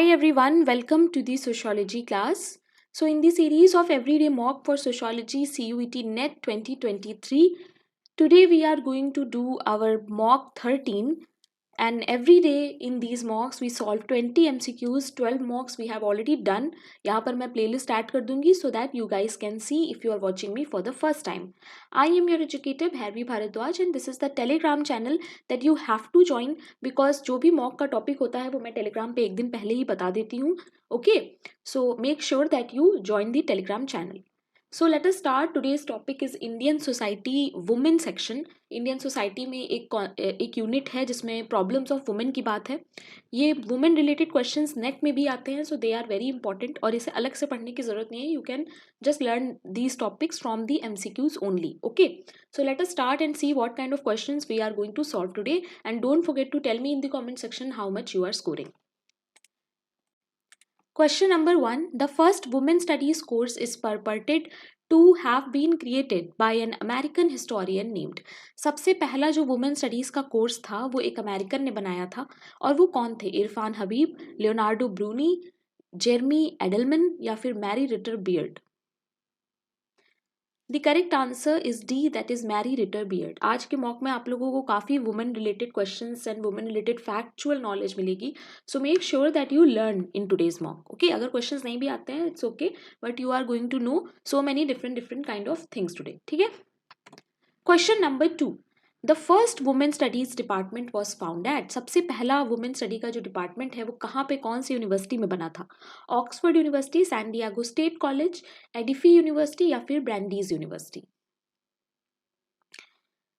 Hi everyone, welcome to the sociology class. So in the series of everyday mock for sociology CUET NET 2023, today we are going to do our mock 13, and every day in these mocks we solve 20 MCQs. 12 mocks we have already done. यहाँ पर मैं playlist add कर दूंगी so that you guys can see if you are watching me for the first time. I am your educator Bhairavi Bharadwaj and this is the Telegram channel that you have to join because जो भी mock का topic होता है वो मैं Telegram पे एक दिन पहले ही बता देती हूँ. Okay, so make sure that you join the Telegram channel. So let us start. Today's topic is Indian Society Women section. Indian society में एक यूनिट है जिसमें प्रॉब्लम्स ऑफ वुमेन की बात है. ये वुमेन रिलेटेड क्वेश्चंस नेट में भी आते हैं, so they are very important और इसे अलग से पढ़ने की जरूरत नहीं है. You can just learn these topics from the MCQs only. Okay, so let us start and see what kind of questions we are going to solve today and don't forget to tell me in the comment section how much you are scoring. Question number 1. The first women studies course is purported to have been created by an American historian named. सबसे पहला जो women studies का course था वो एक American ने बनाया था और वो कौन थे? Irfan Habib, Leonardo Bruni, Jeremy Edelman या फिर Mary Ritter Beard. The correct answer is D, that is Mary Ritter Beard. आज के मॉक में आप लोगों को काफ़ी women related questions and women related factual knowledge मिलेगी. So make sure that you learn in today's mock. Okay, अगर questions नहीं भी आते हैं it's okay, but you are going to know so many different kind of things today. ठीक है. Question number 2. The first women studies department was found at. सबसे पहला women study का जो डिपार्टमेंट है वो कहाँ पे, कौन सी यूनिवर्सिटी में बना था? Oxford university, San Diego state college, Edify university या फिर Brandeis university.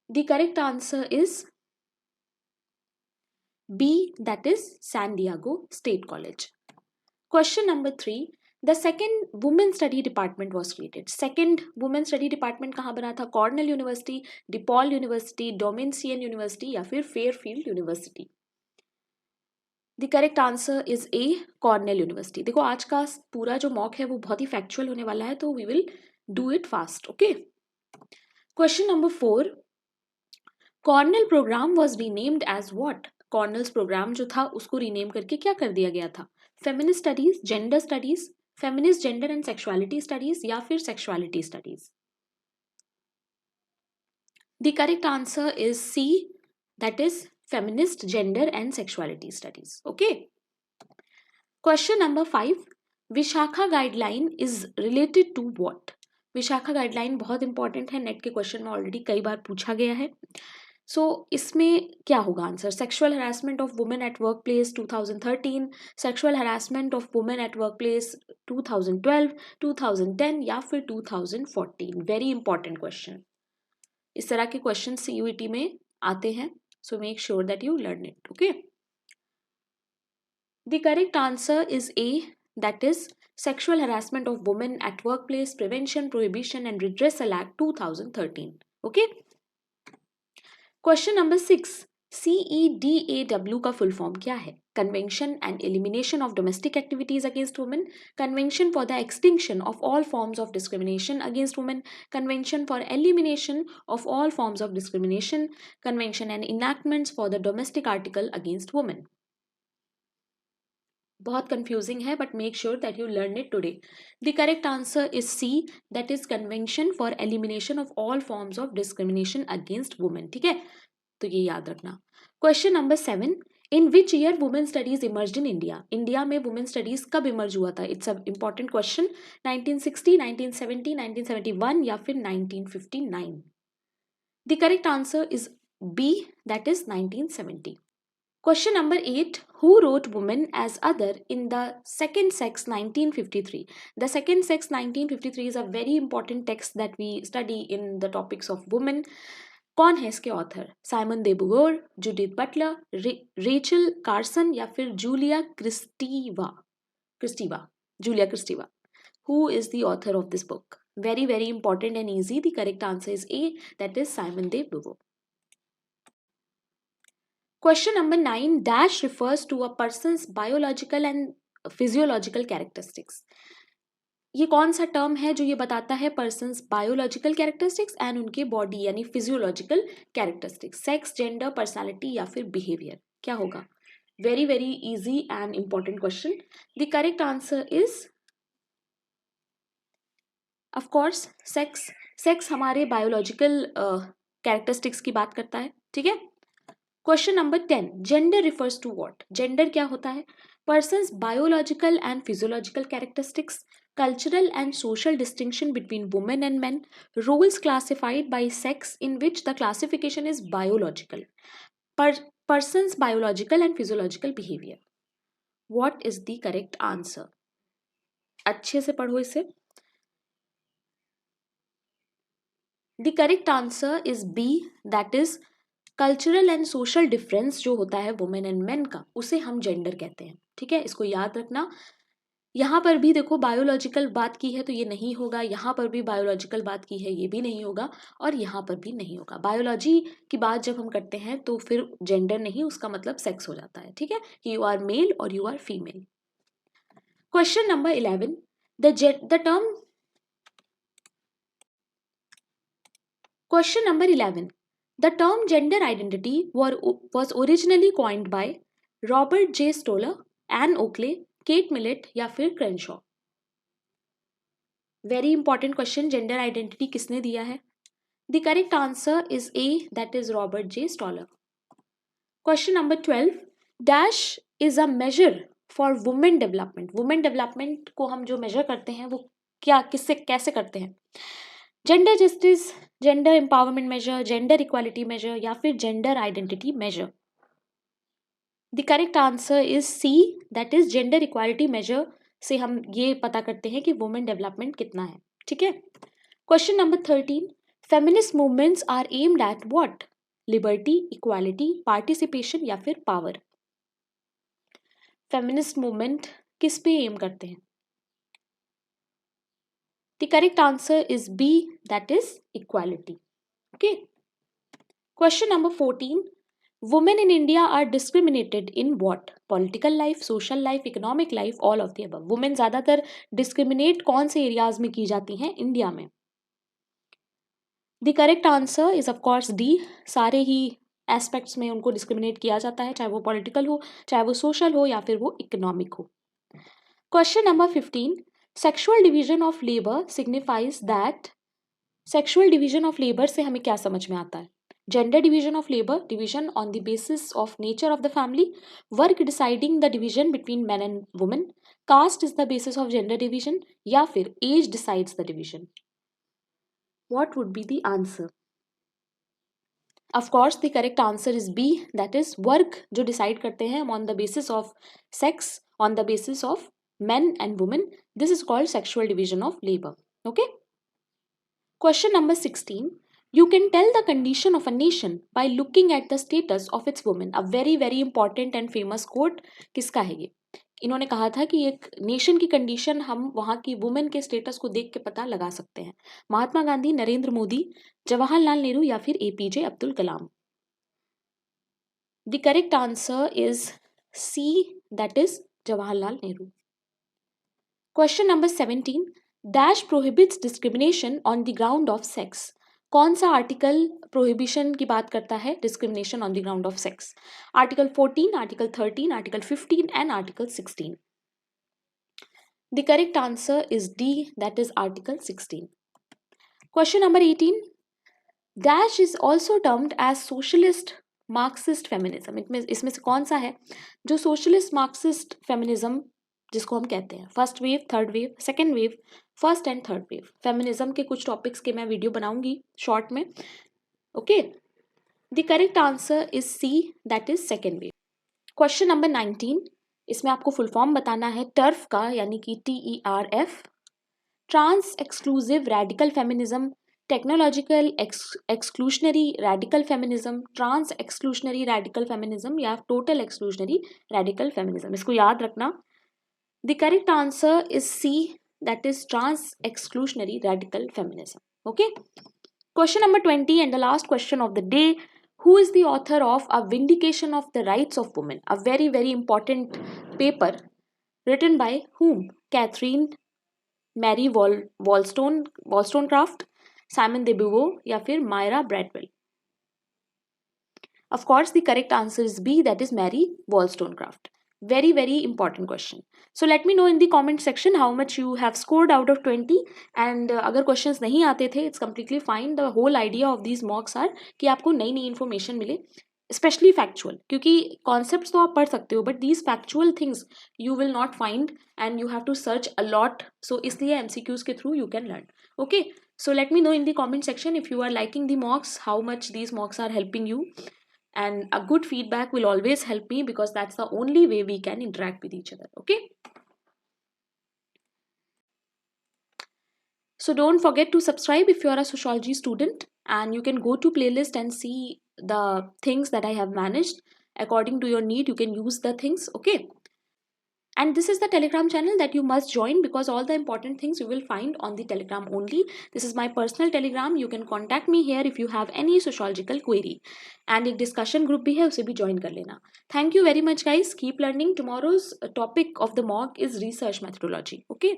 The correct answer is B, that is San Diego state college. Question number 3. The second women study department was created. Second women study department कहाँ बना था? Cornell university, DePaul university, Dominion university या फिर Fairfield university. The correct answer is A, Cornell university. देखो आज का पूरा जो मॉक है वो बहुत ही फैक्चुअल होने वाला है, तो we will do it fast. Okay. Question number 4. Cornell program was renamed as what. Cornell's program जो था उसको रीनेम करके क्या कर दिया गया था? Feminist studies, gender studies, feminist gender and sexuality studies या फिर sexuality studies. The correct answer is C, that is feminist gender and sexuality studies. Okay. Question number 5. Vishakha guideline is related to what. Vishakha guideline बहुत important है, NET के question में already कई बार पूछा गया है. सो इसमें क्या होगा आंसर? Sexual harassment of women at work place 2013, sexual harassment of women at work place 2012, 2010 या फिर 2014. Very important question. इस तरह के क्वेश्चन CUET में आते हैं, सो make sure that you learn it. Okay. The correct answer is A, that is sexual harassment of women at work place prevention, prohibition and redressal act 2013. Okay. Question number 6. CEDAW का full form क्या है? Convention and elimination of domestic activities against women, convention for the extinction of all forms of discrimination against women, convention for elimination of all forms of discrimination, convention and enactments for the domestic article against women. बहुत confusing है, but make sure that you learn it today. The correct answer is C, that is convention for elimination of all forms of discrimination against women. ठीक है, तो ये याद रखना. Question number 7. In which year women studies emerged in India. India में women studies कब emerge हुआ था? It's a important question. 1960, 1970, 1971 या फिर 1959. The correct answer is B, that is 1970. Question number 8. Who wrote Women as Other in the Second Sex 1953? The Second Sex 1953 is a very important text that we study in the topics of women. कौन है इसके author? Simone de Beauvoir, Judith Butler, Rachel Carson या फिर Julia Kristeva. Julia Kristeva. Who is the author of this book? Very important and easy. The correct answer is A, that is Simon de Beauvoir. Question number 9. Dash refers to a person's biological and physiological characteristics. ये कौन सा term है जो ये बताता है persons biological characteristics and उनके body यानी physiological characteristics? Sex, gender, personality या फिर बिहेवियर. क्या होगा? very easy and important question. The correct answer is of course sex. Sex हमारे बायोलॉजिकल कैरेक्टरिस्टिक्स की बात करता है, ठीक है। Question number 10, gender refers to what? Gender क्या होता है? Persons biological and physiological characteristics, cultural and social distinction between women and men, roles classified by sex in which the classification is biological, person's biological and physiological behavior. What is the correct answer? अच्छे से पढ़ो इसे. The correct answer is B, that is cultural and social difference जो होता है women and main का, उसे हम जेंडर कहते हैं, ठीक है। इसको याद रखना. यहाँ पर भी देखो बायोलॉजिकल बात की है तो ये नहीं होगा, यहाँ पर भी बायोलॉजिकल बात की है ये भी नहीं होगा, और यहाँ पर भी नहीं होगा. बायोलॉजी की बात जब हम करते हैं तो फिर जेंडर नहीं, उसका मतलब सेक्स हो जाता है, ठीक है, कि यू आर मेल और you are female. Question number 11, the term. Question number 11, the term gender identity was originally coined by Robert J. Stoller, Anne Oakley, Kate Millett या फिर Crenshaw. Very important question, gender identity किसने दिया है? The correct answer is A, that is Robert J. Stoller. Question number 12, dash is a measure for women development. Women development को हम जो measure करते हैं वो क्या, किससे, कैसे करते हैं? Gender justice, gender empowerment measure, gender equality measure या फिर gender identity measure. The correct answer is C, that is gender equality measure से हम ये पता करते हैं कि वुमेन डेवलपमेंट कितना है, ठीक है. Question number 13, feminist movements are aimed at what? Liberty, equality, participation या फिर पावर. फेमिनिस्ट मूवमेंट किस पे एम करते हैं? The correct answer is B, that is equality. Okay. Question number 14. Women in India are discriminated in what? Political life, social life, economic life, all of the above. Women ज़्यादातर discriminate कौन से areas में की जाती हैं India में? The correct answer is of course D. सारे ही aspects में उनको discriminate किया जाता है, चाहे वो political हो, चाहे वो social हो या फिर वो economic हो. Question number 15. Sexual division of labour signifies that. Sexual division of labour से हमें क्या समझ में आता है? Gender division of labour, division on the basis of nature of the family, work deciding the division between man and women, caste is the basis of gender division या फिर age decides the division. What would be the answer? Of course the correct answer is B, that is work जो decide करते हैं on the basis of sex, on the basis of men and women. This is called sexual division of labor. Okay. Question number 16. You can tell the condition of a nation by looking at the status of its women. A very important and famous quote किसका है ये? इन्होंने कहा था कि एक nation की condition हम वहाँ की वुमेन के स्टेटस को देख के पता लगा सकते हैं. महात्मा गांधी, नरेंद्र मोदी, जवाहरलाल नेहरू या फिर APJ Abdul Kalam. The correct answer is C, that is Jawaharlal Nehru. Question number 17. Dash prohibits discrimination on the ground of sex. कौन सा आर्टिकल प्रोहिबिशन की बात करता है discrimination on the ground of sex? Article 14, article 13, article 15 and article 16. The correct answer is D, that is article 16. Question number 18. Dash is also termed as socialist Marxist feminism. इसमें से कौन सा है जो सोशलिस्ट मार्क्सिस्ट फेमिनिज्म जिसको हम कहते हैं? First wave, third wave, second wave, first and third wave. Feminism के कुछ टॉपिक्स के मैं वीडियो बनाऊंगी शॉर्ट में. Okay. The correct answer is C, that is second wave. Question number 19. इसमें आपको फुल फॉर्म बताना है टर्फ का, यानी कि TERF. Trans exclusive radical feminism, technological exclusionary radical feminism, trans exclusionary radical feminism या टोटल एक्सक्लूशनरी रेडिकल फेमिनिज्म. इसको याद रखना. The correct answer is C, that is trans-exclusionary radical feminism. Okay. Question number 20 and the last question of the day. Who is the author of A Vindication of the Rights of Women? A very important paper written by whom? Catherine Mary Wollstonecraft, Simon de Beauvoir या फिर Myra Bradwell. Of course, the correct answer is B, that is Mary Wollstonecraft. Very, very important question. So let me know in the comment section how much you have scored out of 20. And अगर questions नहीं आते थे, it's completely fine. The whole idea of these mocks are कि आपको नई नई information मिले, especially factual. क्योंकि concepts तो आप पढ़ सकते हो, but these factual things you will not find and you have to search a lot. So इसलिए MCQs के through you can learn. Okay. So let me know in the comment section if you are liking the mocks, how much these mocks are helping you. And a good feedback will always help me because that's the only way we can interact with each other. Okay. So don't forget to subscribe if you are a sociology student, and you can go to playlist and see the things that I have managed according to your need. You can use the things. Okay. And this is the Telegram channel that you must join because all the important things you will find on the Telegram only. This is my personal Telegram. You can contact me here if you have any sociological query. And एक discussion group भी है, उसे भी join कर लेना. Thank you very much guys. Keep learning. Tomorrow's topic of the mock is research methodology. Okay.